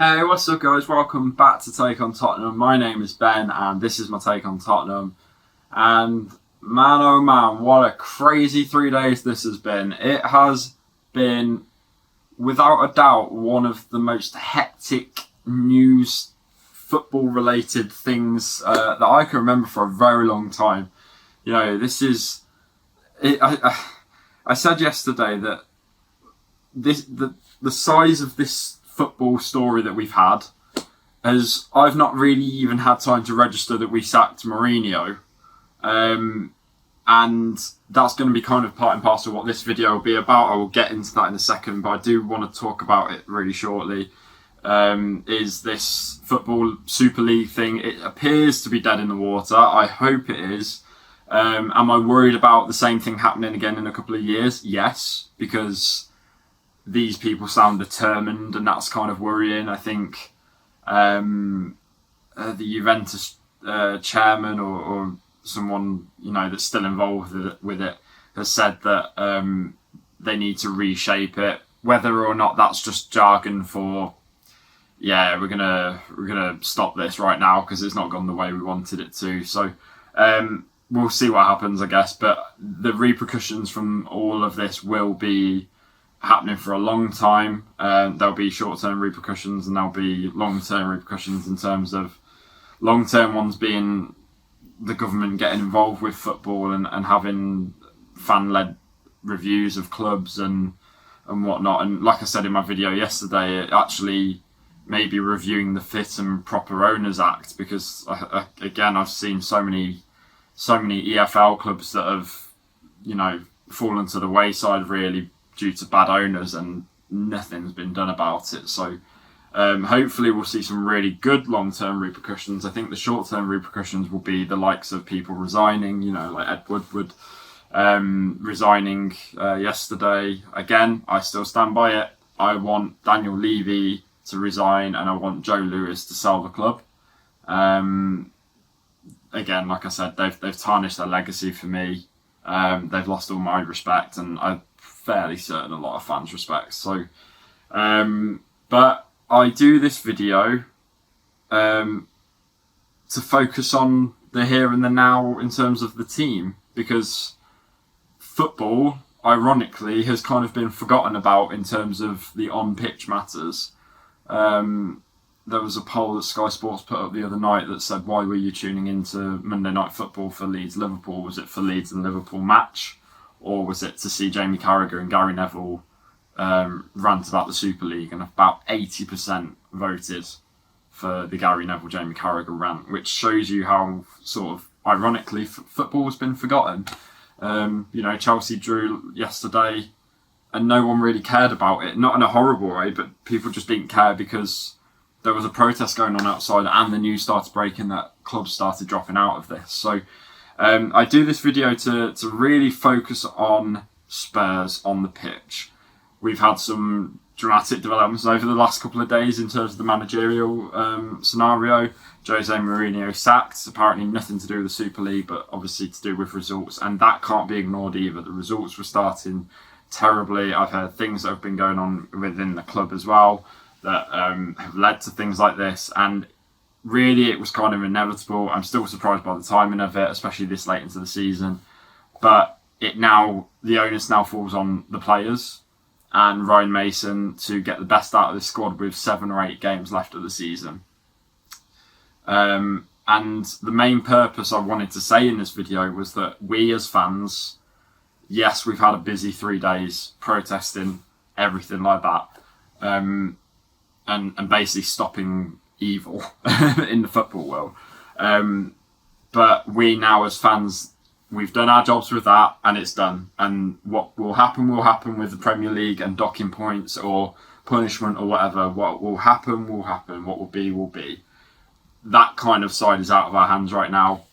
Hey, what's up, guys? Welcome back to Take on Tottenham. My name is Ben, and this is my take on Tottenham. And man, oh man, what a crazy 3 days this has been. It has been, without a doubt, one of the most hectic news, football-related things that I can remember for a very long time. You know, this is. I said yesterday that the size of this football story that we've had, as I've not really even had time to register that we sacked Mourinho, and that's going to be kind of part and parcel of what this video will be about. I will get into that in a second, but I do want to talk about it really shortly. Is this football Super League thing? It appears to be dead in the water. I hope it is. Am I worried about the same thing happening again in a couple of years? Yes, because these people sound determined, and that's kind of worrying. I think the Juventus chairman or someone that's still involved with it has said that they need to reshape it. Whether or not that's just jargon for we're gonna stop this right now because it's not gone the way we wanted it to. So we'll see what happens, I guess. But the repercussions from all of this will be happening for a long time. There'll be short-term repercussions and there'll be long-term repercussions, in terms of long-term ones being the government getting involved with football and having fan-led reviews of clubs and whatnot. And like I said in my video yesterday, it actually maybe reviewing the Fit and Proper Owners Act, because again, I've seen so many EFL clubs that have fallen to the wayside really due to bad owners, and nothing's been done about it. So hopefully we'll see some really good long-term repercussions. I think the short-term repercussions will be the likes of people resigning, like Ed Woodward resigning yesterday. Again, I still stand by it. I want Daniel Levy to resign, and I want Joe Lewis to sell the club. Again, like I said, they've tarnished their legacy for me. They've lost all my respect, and I'm fairly certain a lot of fans' respect. So, but I do this video to focus on the here and the now in terms of the team, because football, ironically, has kind of been forgotten about in terms of the on-pitch matters. There was a poll that Sky Sports put up the other night that said, why were you tuning into Monday Night Football for Leeds-Liverpool? Was it for Leeds and Liverpool match? Or was it to see Jamie Carragher and Gary Neville rant about the Super League? And about 80% voted for the Gary Neville-Jamie Carragher rant, which shows you how sort of ironically football has been forgotten. Chelsea drew yesterday and no one really cared about it. Not in a horrible way, but people just didn't care because there was a protest going on outside and the news started breaking that clubs started dropping out of this. So I do this video to really focus on Spurs on the pitch. We've had some dramatic developments over the last couple of days in terms of the managerial scenario. Jose Mourinho sacked, apparently nothing to do with the Super League, but obviously to do with results, and that can't be ignored either. The results were starting terribly. I've heard things that have been going on within the club as well that have led to things like this, and really it was kind of inevitable. I'm still surprised by the timing of it, especially this late into the season, but the onus now falls on the players and Ryan Mason to get the best out of this squad with 7 or 8 games left of the season. And the main purpose I wanted to say in this video was that we as fans, yes, we've had a busy 3 days protesting, everything like that, and basically stopping evil in the football world. But we now as fans, we've done our jobs with that and it's done. And what will happen with the Premier League and docking points or punishment or whatever. What will happen will happen. What will be. That kind of side is out of our hands right now.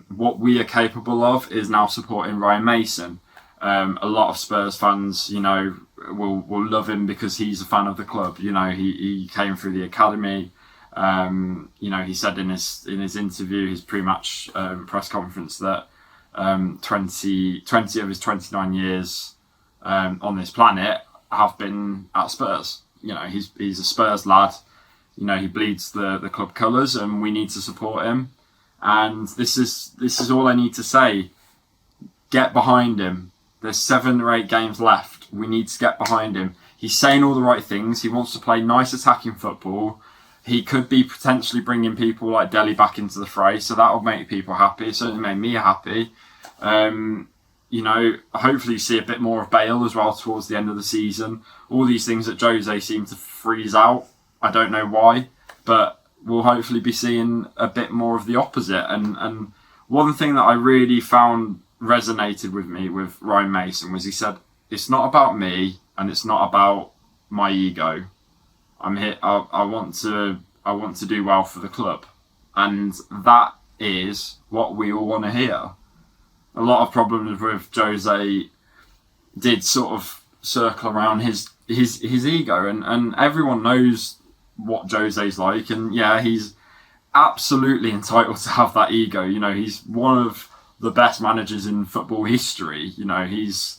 What we are capable of is now supporting Ryan Mason. A lot of Spurs fans, will love him because he's a fan of the club. He came through the academy. He said in his interview, his pre-match press conference, that 20 of his 29 years on this planet have been at Spurs. He's a Spurs lad. he bleeds the club colours, and we need to support him. And this is all I need to say. Get behind him. There's 7 or 8 games left. We need to get behind him. He's saying all the right things. He wants to play nice attacking football. He could be potentially bringing people like Dele back into the fray, so that will make people happy. It certainly made me happy. Hopefully you see a bit more of Bale as well towards the end of the season. All these things that Jose seemed to freeze out. I don't know why, but we'll hopefully be seeing a bit more of the opposite. And one thing that I really found resonated with me with Ryan Mason was he said, it's not about me and it's not about my ego. I'm here. I want to do well for the club, and that is what we all want to hear. A lot of problems with Jose did sort of circle around his ego, and everyone knows what Jose's like, and yeah, he's absolutely entitled to have that ego. He's one of the best managers in football history. He's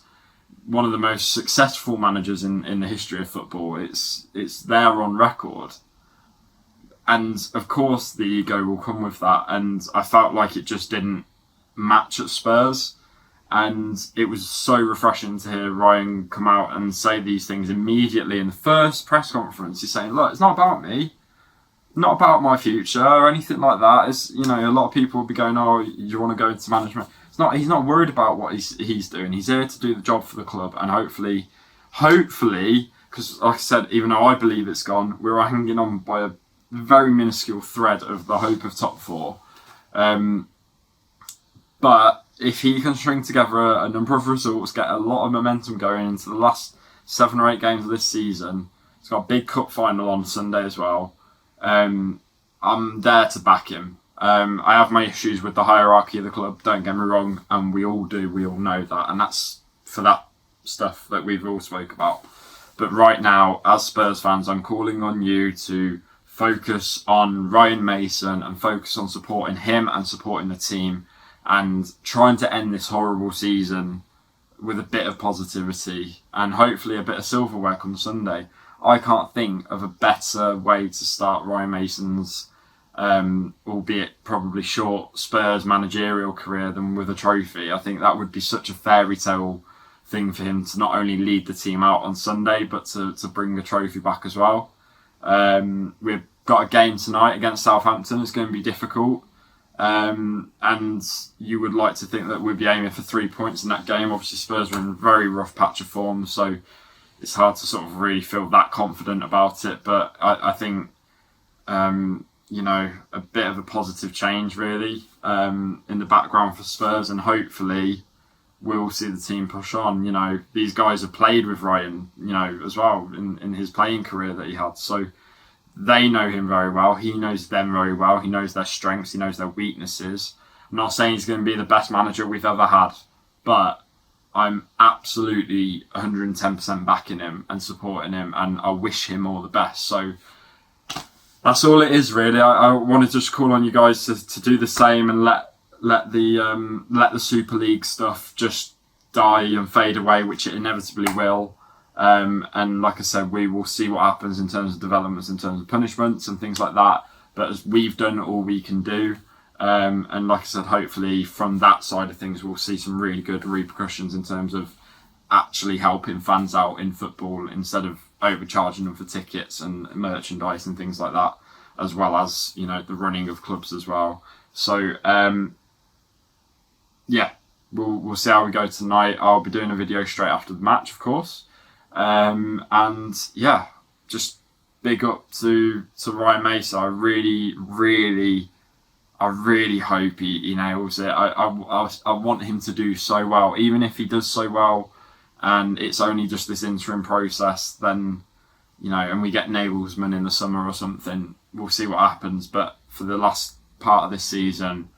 one of the most successful managers in the history of football. It's there on record. And of course the ego will come with that. And I felt like it just didn't match at Spurs. And it was so refreshing to hear Ryan come out and say these things immediately in the first press conference. He's saying, look, it's not about me. Not about my future or anything like that. It's, a lot of people will be going, oh, you want to go into management? He's not worried about what he's doing. He's here to do the job for the club, and hopefully, because like I said, even though I believe it's gone, we're hanging on by a very minuscule thread of the hope of top 4. But if he can string together a number of results, get a lot of momentum going into the last 7 or 8 games of this season, he's got a big cup final on Sunday as well. I'm there to back him. I have my issues with the hierarchy of the club, don't get me wrong, and we all do, we all know that, and that's for that stuff that we've all spoke about. But right now, as Spurs fans, I'm calling on you to focus on Ryan Mason and focus on supporting him and supporting the team and trying to end this horrible season with a bit of positivity and hopefully a bit of silverware come Sunday. I can't think of a better way to start Ryan Mason's albeit probably short Spurs managerial career than with a trophy. I think that would be such a fairy tale thing for him to not only lead the team out on Sunday but to bring the trophy back as well. We've got a game tonight against Southampton. It's going to be difficult, and you would like to think that we'd be aiming for 3 points in that game. Obviously Spurs are in a very rough patch of form, so it's hard to sort of really feel that confident about it, but I think a bit of a positive change really in the background for Spurs, and hopefully we'll see the team push on. These guys have played with Ryan, as well in his playing career that he had, so they know him very well. He knows them very well. He knows their strengths. He knows their weaknesses. I'm not saying he's going to be the best manager we've ever had, but I'm absolutely 110% backing him and supporting him, and I wish him all the best. So that's all it is really. I wanted to just call on you guys to do the same and let the Super League stuff just die and fade away, which it inevitably will. And like I said, we will see what happens in terms of developments, in terms of punishments and things like that. But as we've done all we can do, and like I said, hopefully from that side of things, we'll see some really good repercussions in terms of actually helping fans out in football instead of overcharging them for tickets and merchandise and things like that, as well as the running of clubs as well. So we'll see how we go tonight. I'll be doing a video straight after the match, of course, and just big up to Ryan Mason. I really hope he nails it. I want him to do so well, even if he does so well and it's only just this interim process, then and we get Nagelsmann in the summer or something, we'll see what happens. But for the last part of this season,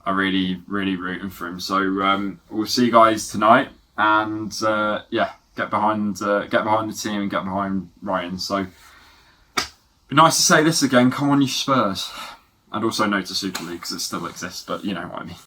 I'm really rooting for him. So we'll see you guys tonight, and get behind the team and get behind Ryan. So be nice to say this again. Come on, you Spurs, and also no to Super League because it still exists. But you know what I mean.